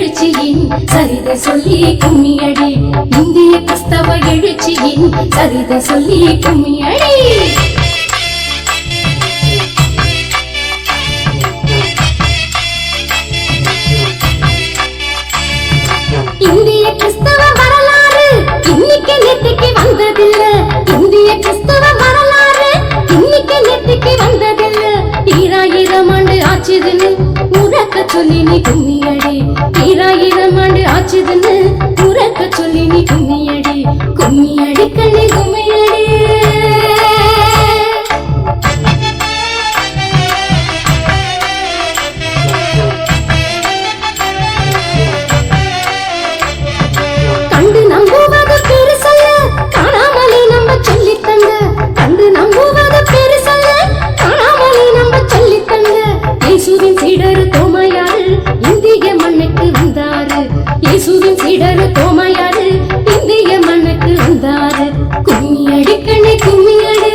எழுச்சியின் சரிதை சொல்லி கும்மியடி. இந்திய கிறிஸ்தவ எழுச்சியின் சரிதை சொல்லி கும்மியடி. இந்திய கிறிஸ்தவ வரலாறு இன்னைக்கு நேற்றுக்கு வந்ததில்ல. இந்திய கிறிஸ்தவ வரலாறு இன்னைக்கு நேற்றுக்கு வந்ததில்ல. 2000 ஆண்டு ஆச்சுதுன்னு உறக்க சொல்லி நீ கும்மியடி. 2000 ஆண்டு ஆச்சுதுன்னு உறக்க சொல்லி நீ கும்மியடி. கும்மியடி கண்ணே கும்மியடி. கண்டு நம்புவது பெருசல்ல, காணாமலே நம்ம சொல்லி தந்த. கண்டு நம்புவது பெருசல்ல, காணாமலே நம்ம சொல்லி தந்த. இயேசுவின் சீடரு தோமையாரு இந்திய மண்ணுக்கு வந்தாரு. இயேசுவின் சீடரு தோமையாரு இந்திய மண்ணுக்கு வந்தாரு. கும்மியடி கண்ணே கும்மியடி.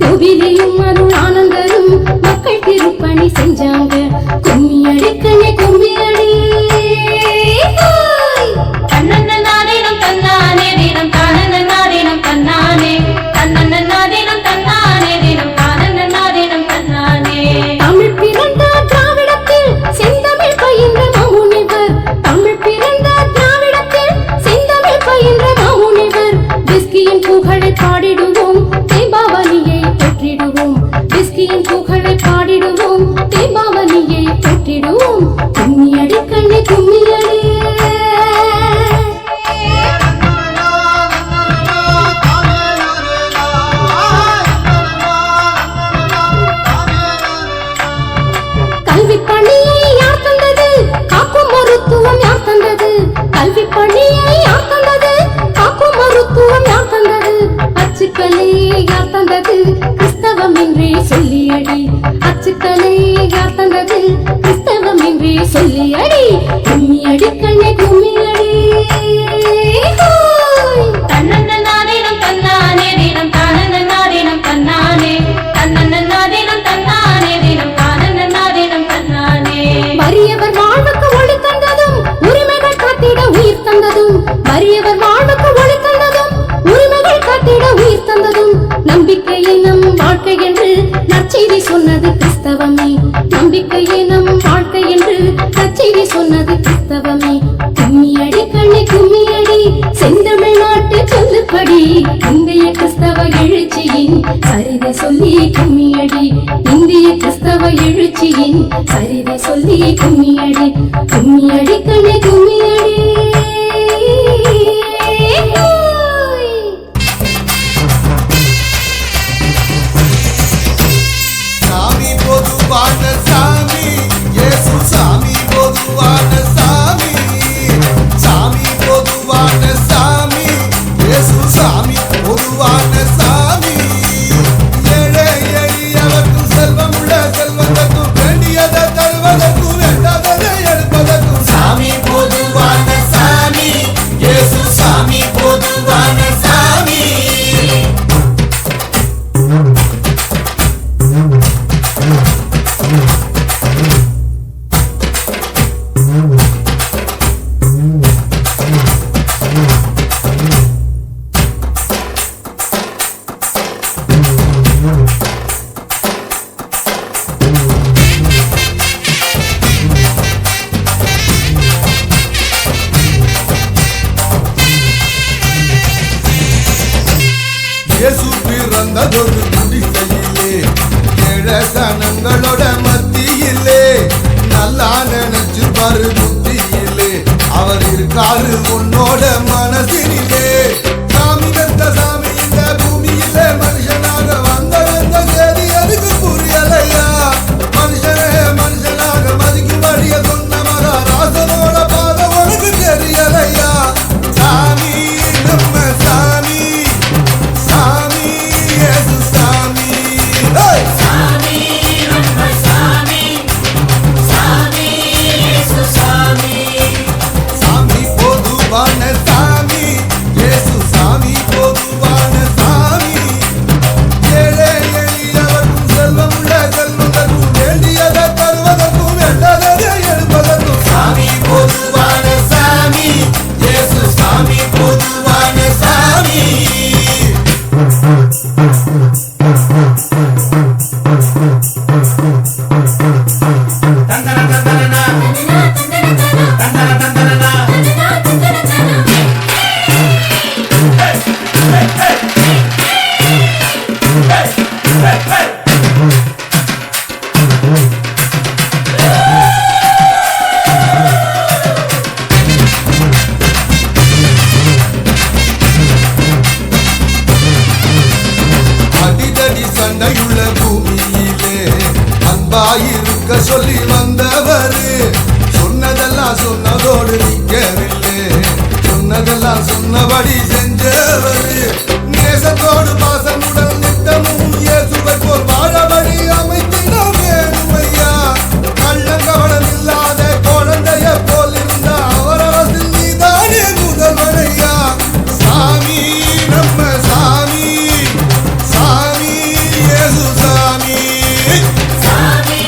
கோவிலையும் அருள் ஆனந்தரும் மக்கள் திருப்பணி செஞ்சாங்க. கும்மியடி கண்ணே கும்மியடி. தன்னன்னாதேனம் தன்னானே தினம் தானன்னாதேனம் தன்னானே. தன்னன்னாதேனம் தன்னானே தினம் தானன்னாதேனம் தன்னானே. தமிழ் பிறந்த திராவிடத்தில் செந்தமிழ் பயின்ற மாமுனிவர். தமிழ் பிறந்த திராவிடத்தில் செந்தமிழ் பயின்ற மாமுனிவர். விஸ்கியின் புகழை பாடிடுவோம், தீபாவளியை போற்றிடுவோம். விஸ்கியின் புகழை பாடிடுவோம், தீபாவளியை போற்றிடுவோம். கும்மியடி கண்ணே கும்மியடி. கல்வி பணியை யார் தந்தது? காக்கும் மருத்துவம் யார் தந்தது? கல்வி பணியை யார் தந்தது? காக்கும் மருத்துவம் யார் தந்தது? அச்சுக்களை யார் தந்தது? கிறிஸ்தவம் என்றே சொல்லியடி. அச்சுக்களை யார் தந்தது? கிறிஸ்தவம் என்றே சொல்லியடி. கும்மியடி கண்ணே கும்மியடி. தன்னன்னாதேனம் தன்னானே தினம் தானன்னாதேனம் தன்னானே. தன்னன்னாதேனம் தன்னானே தினம் தானன்னாதேனம் தன்னானே. வறியவர் வாழ்வுக்கு ஒளி தந்ததும் உரிமைகள் காத்திட உயிர் தந்ததும். வறியவர் வாழ்வுக்கு ஒளி தந்ததும் உரிமைகள் காத்திட உயிர் தந்ததும். நம்பிக்கையை நம் வாழ்க்கை என்று நற்செய்தி சொன்னது கிறிஸ்தவமே. நம்பிக்கையை நம் வாழ்க்கை என்று நற்செய்தி சொன்னது கிறிஸ்தவமே. கும்மியடி கண்ணே கும்மியடி. செந்தமிழ் நாட்டு சொல்லுப்படி இந்திய கிறிஸ்தவ எழுச்சியின் சரிதை சொல்லி கும்மியடி. இந்திய கிறிஸ்தவ எழுச்சியின் சரிதை சொல்லி கும்மியடி. கும்மியடி கண்ணே கும்மியடி. சாமி பொதுவான சாமி, இயேசு சாமி பொதுவான சாமி. சாமி பொதுவான சாமி, இயேசு சாமி பொதுவான சாமி. ஏழை எளியவர்க்கும் செல்வமுள்ள செல்வதற்கும் வேண்டியதை தருவதற்கும் வேண்டாததை எடுப்பதற்கும் சாமி பொதுவான சாமி, இயேசு சாமி பொதுவான சாமி. இயேசு பிறந்ததொரு குடிசையிலே, ஏழசனங்களோட மத்தியிலே. நல்லா நினைச்சு பாரு புத்தியிலே, அவர் இருக்காரு உன்னோட மனசினிலே. சாமி தந்த சாமி இந்த பூமியிலே மனுஷனாக வந்த செய்தி அதுக்கு புரியலையா? மனுஷனே மனுஷனாக மதிக்கும்படிய சொன்ன மகாராசனோட பாதை உனக்கு தெரியலையா? சாமி நம்ம சாமி சாமி. அடிதடி சண்டையுள்ள பூமியிலே அன்பாயிருக்க சொல்லி வந்தவரு சொன்னதெல்லாம் சொன்னதோடு நிற்கவில்லை, சொன்னதெல்லாம் சொன்னபடி செஞ்சவரு நேசத்தோடு பாசமுடன் நித்தமும் இயேசுவை போல் வாழபடி அமைத்திட வேணுமையா. கள்ளங்கவனம் இல்லாத குழந்தைய போல் இருந்த அவரவசில் நீதானே முதல்வனையா. சாமி நம்ம சாமி, சாமி இயேசு சாமி, சாமி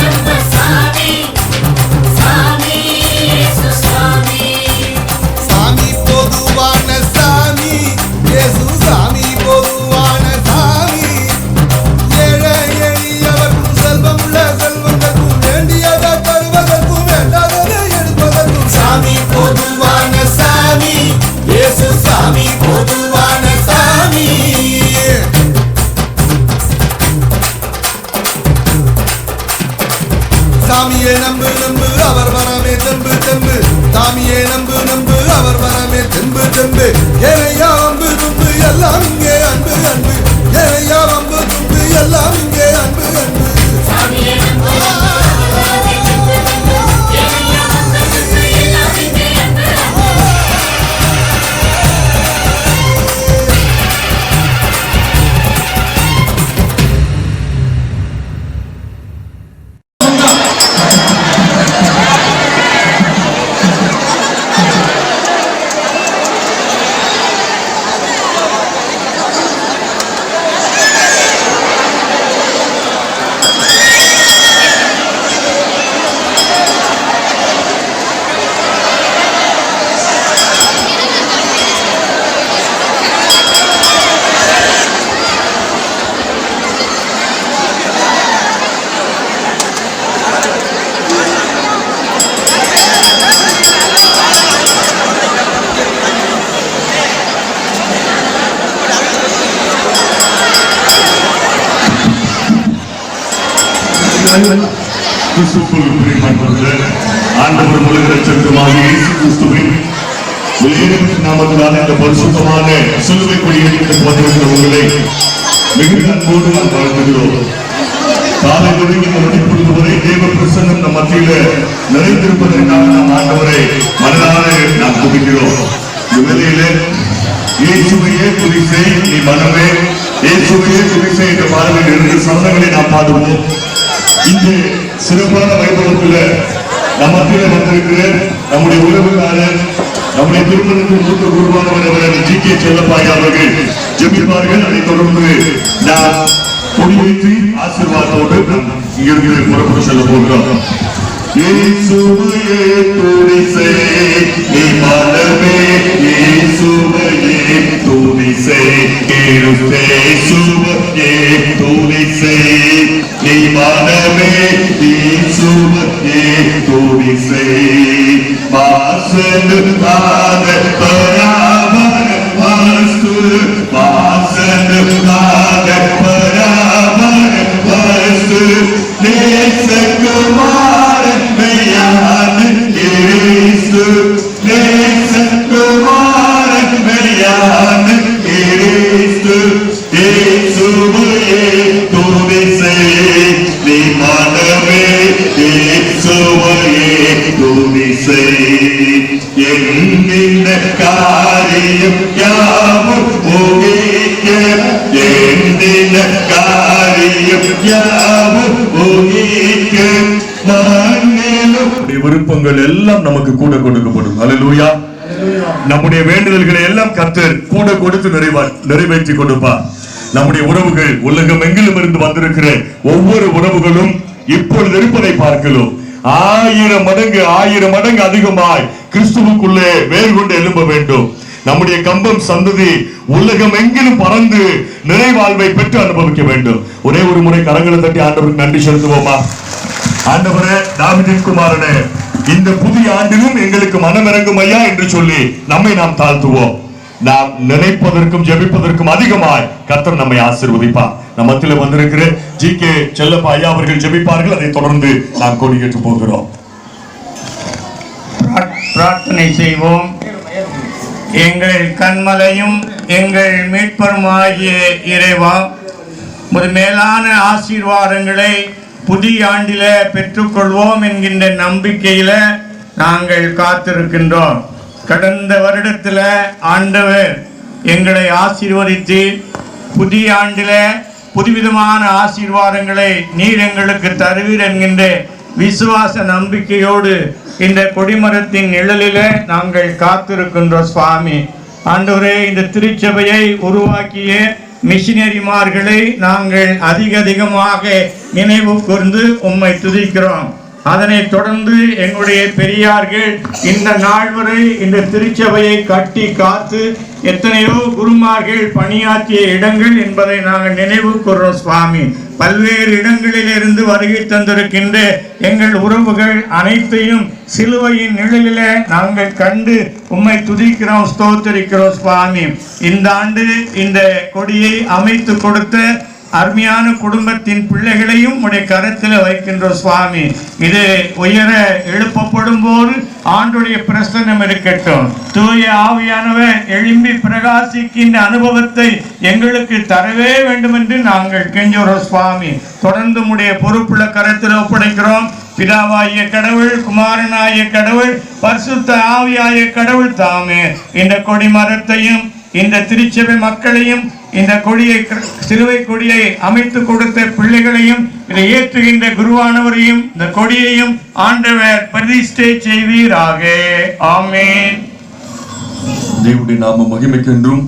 நம்ம சாமி, சாமி இயேசு சாமி. சாமி பொதுவான சாமி, இயேசு சாமி பொதுவான சாமி. ஏழை எளியவர்க்கும் செல்வமுள்ள செல்வங்களுக்கும் வேண்டியதை தருவதற்கும் வேண்டாததை எடுப்பதற்கும் சாமி பொதுவான சாமி, இயேசு சாமி பொதுவான சாமி. சாமியே நம்பு நம்பு அவர் வரமே தெம்பு தெம்பு, சாமியே நம்பு நம்பு அவர் வரமே தெம்பு தெம்பு. ஏனையா அம்பு தும்பு எல்லாம் இங்கே அன்பு அன்பு, ஏனையா அம்பு தும்பு எல்லாம் இங்கே அன்பு அன்பு. சாமியே நம்ம ஏனையா வந்தது எல்லாம் இங்கே அன்பு. கிறிஸ்துவுக்குள் பிரியமானவர்களே, ஆண்டவர் உலக இரட்சகருமாகிய இயேசு கிறிஸ்துவின் வெளியேறும் நாமத்தினால் இந்த பரிசுத்தமான சிலுவை கொடியேறிட்டு வந்திருக்கிற உங்களை மிகுந்த அன்போடு நாம் வாழ்த்துகிறோம். காலை தொடங்கி இந்த மணிப்பொழுது வரை தேவ பிரசன்னம் நம் மத்தியில நிறைந்திருப்பதற்காக நாம் ஆண்டவரை மனதார நாம் துதிக்கிறோம். இந்த வேளையிலே இயேசுவையே துதி செய் நீ மனமே, இயேசுவையே துதி செய் என்ற பாடலில் 2 சரணங்களை நாம் பாடுவோம். இங்கே சிறப்பான வைபவத்தில் நம் மத்தியில வந்திருக்கிற நம்முடைய உறவுக்காரர், நம்முடைய திருமணத்தில் மூத்த குருவானவர் அவர்கள் ஜி.கே. செல்லப்பாயா அவர்கள் ஜெபிப்பார்கள். அதைத் தொடர்ந்து நாம் கொடியேற்றி ஆசீர்வாதத்தோடு இங்கிருந்து புறப்பட்டு செல்ல போகிறோம். இயேசுவையே துதி செய் நீ மனமே, இயேசுவையே துதி செய், இயேசுவையே துதி செய் நீ மனமே, இயேசுவையே துதி செய். வாசனுக்காக பராமர வஸ்து, வாசனுக்காக பராமர வஸ்து, நேசகுமாரன் மெய்யான இயேசு, நேசகுமாரன் மெய்யான இயேசு. இயேசுவையே துதி செய் நீ மனமே, இயேசுவையே துதி செய். எண்ணின காரியம் யாவும் முகிக்க, எண்ணின காரியம் யாவும் முகிக்க, நம்முடைய விருப்பங்கள் எல்லாம் நமக்கு கூட கொடுக்கப்படும். அல்லேலூயா. நம்முடைய வேண்டுதல்களை எல்லாம் கர்த்தர் கூட கொடுத்து நிறைவேற்றி கொடுப்பார். நம்முடைய உறவுகள் உலகம் எங்கிலும் இருந்து வந்திருக்கிற ஒவ்வொரு உறவுகளும் இப்பொழுது இருப்பதை பார்க்கிறோம். 1000 மடங்கு அதிகமாய் கிறிஸ்துவுக்குள்ளே வேறு கொண்டு எழும்ப வேண்டும். நம்முடைய கம்பம் சந்ததி உலகம் எங்கிலும் பறந்து நிறைவாழ்வை பெற்று அனுபவிக்க வேண்டும். ஒரே ஒரு முறை கரங்களை தட்டி ஆண்டவருக்கு நன்றி செலுத்துவோமா? ஆண்டவரே, தாவீதின் குமாரனே, இந்த புதிய ஆண்டிலும் எங்களுக்கு மனமிறங்கும் ஐயா என்று சொல்லி நம்மை நாம் தாழ்த்துவோம். நாம் நினைப்பதற்கும் ஜெபிப்பதற்கும் அதிகமாய் கர்த்தர் நம்மை ஆசீர்வதிப்பார். நம் மத்தியில வந்திருக்கிற ஜி.கே. செல்லப்பா ஐயா அவர்கள் ஜெபிப்பார்கள். அதை தொடர்ந்து நாம் கொடியேற்ற போகிறோம். பிரார்த்தனை செய்வோம். எங்கள் கண்மலையும் எங்கள் மீட்பருமாகிய இறைவா, ஒரு மேலான ஆசீர்வாதங்களை புதிய ஆண்டில பெற்றுக்கொள்வோம் என்கின்ற நம்பிக்கையில நாங்கள் காத்திருக்கின்றோம். கடந்த வருடத்துல ஆண்டவர் எங்களை ஆசீர்வதித்து புதிய ஆண்டில புதுவிதமான ஆசீர்வாதங்களை நீர் எங்களுக்கு தருவீர் என்கின்ற விசுவாச நம்பிக்கையோடு இந்த கொடிமரத்தின் நிழலில நாங்கள் காத்திருக்கின்றோம். சுவாமி ஆண்டவரே, இந்த திருச்சபையை உருவாக்கிய மிஷினரிமார்களை நாங்கள் அதிகமாக நினைவு கூர்ந்து உம்மை துதிக்கிறோம். அதனை தொடர்ந்து எங்களுடைய பெரியார்கள் இந்த நாள் வரை இந்த திருச்சபையை கட்டி காத்து எத்தனையோ குருமார்கள் பணியாற்றிய இடங்கள் என்பதை நாங்கள் நினைவு கூறுறோம். சுவாமி, பல்வேறு இடங்களிலிருந்து வருகை தந்திருக்கின்ற எங்கள் உறவுகள் அனைத்தையும் சிலுவையின் நிழலில நாங்கள் கண்டு உம்மை துதிக்கிறோம், ஸ்தோத்தரிக்கிறோம். சுவாமி, இந்த ஆண்டு இந்த கொடியை அமைத்து கொடுத்த அருமையான குடும்பத்தின் பிள்ளைகளையும் உடைய கரத்தில் வைக்கின்றோம். சுவாமி, இது உயர எழுப்பப்படும் போது ஆண்டுடைய பிரசன்னம் இருக்கட்டும். தூய ஆவியானவர் எழும்பி பிரகாசிக்கின்ற அனுபவத்தை எங்களுக்கு தரவே வேண்டும் என்று நாங்கள் கெஞ்சுறோம். சுவாமி, தொடர்ந்து உடைய பொறுப்புள்ள கரத்தில் ஒப்படைக்கிறோம். பிதாவாகிய கடவுள், குமாரனாகிய கடவுள், பரிசுத்த ஆவியாகிய கடவுள் தாமே இந்த கொடி மரத்தையும் இந்த திருச்சபை மக்களையும் இந்த கொடியை சிலுவை கொடியை அமைத்து கொடுத்த பிள்ளைகளையும் இதை ஏற்றுகின்ற குருவானவரையும் இந்த கொடியையும் ஆண்டவர் பிரதிஷ்டை செய்வீராக. ஆமென். தேவனுடைய நாம மகிமைக்கென்றும்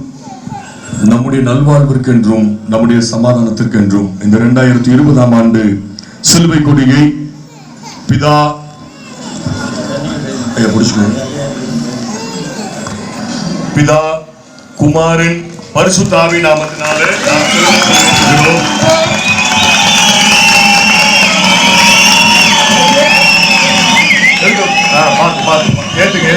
நம்முடைய நல்வாழ்விற்கென்றும் நம்முடைய சமாதானத்திற்கென்றும் இந்த 2020ஆம் ஆண்டு சிலுவை கொடியை பிதா பிதா குமாரன் பரிசுத்த ஆவி நாமத்தினாலே நாம் செலுத்துகிறோம். ஏத்துங்க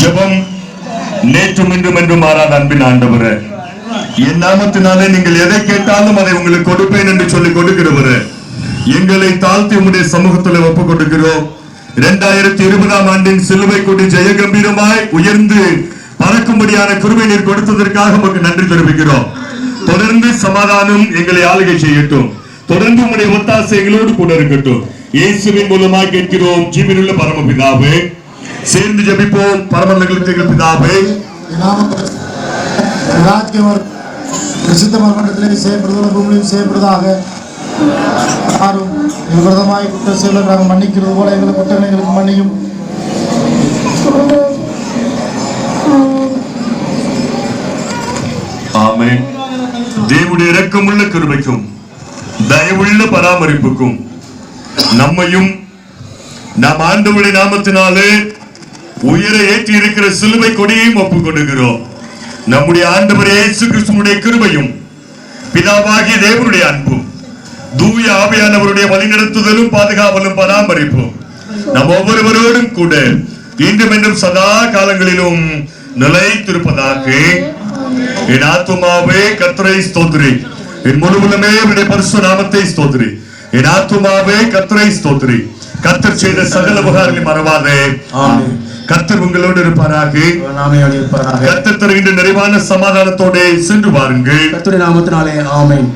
ஜெபம். நேற்றும் இன்றும் என்று மாறாத அன்பின் ஆண்டவரே, என் நாமத்தினாலே நீங்கள் எதை கேட்டாலும் அதை உங்களுக்கு கொடுப்பேன் என்று சொல்லி கொடுக்கிறவரே, எங்களை தாழ்த்தி உம்முடைய சமூகத்தில் ஒப்புக் கொடுக்கிறோம். 2020ஆம் ஆண்டின் சிலுவை கொடி ஜெயகம்பீரமாய் உயர்ந்து பறக்கும்படியான கிருபை நீர் கொடுத்ததற்காக உங்களுக்கு நன்றி தெரிவிக்கிறோம். தொடர்ந்து சமாதானம் எங்களை ஆளுகை செய்யட்டும். தொடர்ந்து உம்முடைய ஒத்தாசை எங்களோடு கூட இருக்கட்டும். இயேசுவின் மூலமாக கேட்கிறோம் ஜீவனுள்ள பரமபிதாவே. சேர்ந்து ஜெபிப்போம். பரமண்டலத்தின் பிதாவே, பிரசித்தமன்றத்திலே செய்யப்படுவதாக பூமியிலும் செய்யப்படுவதாக. யாரும் விரதமாய் குற்றம் செய்வதை நாங்கள் மன்னிக்கிறது போல எங்களுக்கு குற்றங்களை எங்களுக்கு மன்னியும். ஆமென். தேவனுடைய இரக்கமுள்ள கிருபைக்கும் தயவுள்ள பராமரிப்புக்கும் நம்மையும் நாம் ஆண்டவருடைய நாமத்தினாலே உயர ஏற்றி இருக்கிற சிலுவை கொடியையும் ஒப்புக் கொள்கிறோம். நம்முடைய ஆண்டவர் இயேசு கிறிஸ்துவினுடைய கிருபையும் பிதாவாகிய தேவனுடைய அன்பும் தூய ஆவியானவருடைய வழிநடத்துதலும் பாதுகாவலும் பராமரிப்பும் நம் ஒவ்வொருவரோடும் கூட இன்றும் என்றும் சதா காலங்களிலும் நிலைத்திருப்பதாக. என் ஆத்துமாவே கர்த்தரை ஸ்தோத்திரி, என் முழுவதுமே அவருடைய பரிசுத்த நாமத்தை ஸ்தோத்திரி. என் ஆத்துமாவே கர்த்தரை ஸ்தோத்திரி, கர்த்தர் செய்த சகல உபகாரங்களை மறவாதே. கர்த்தர் உங்களோடு இருப்பாராக. கர்த்தர் தருகின்ற நிறைவான சமாதானத்தோட சென்று வாருங்கள். கர்த்தருடைய நாமத்தினாலே ஆமென்.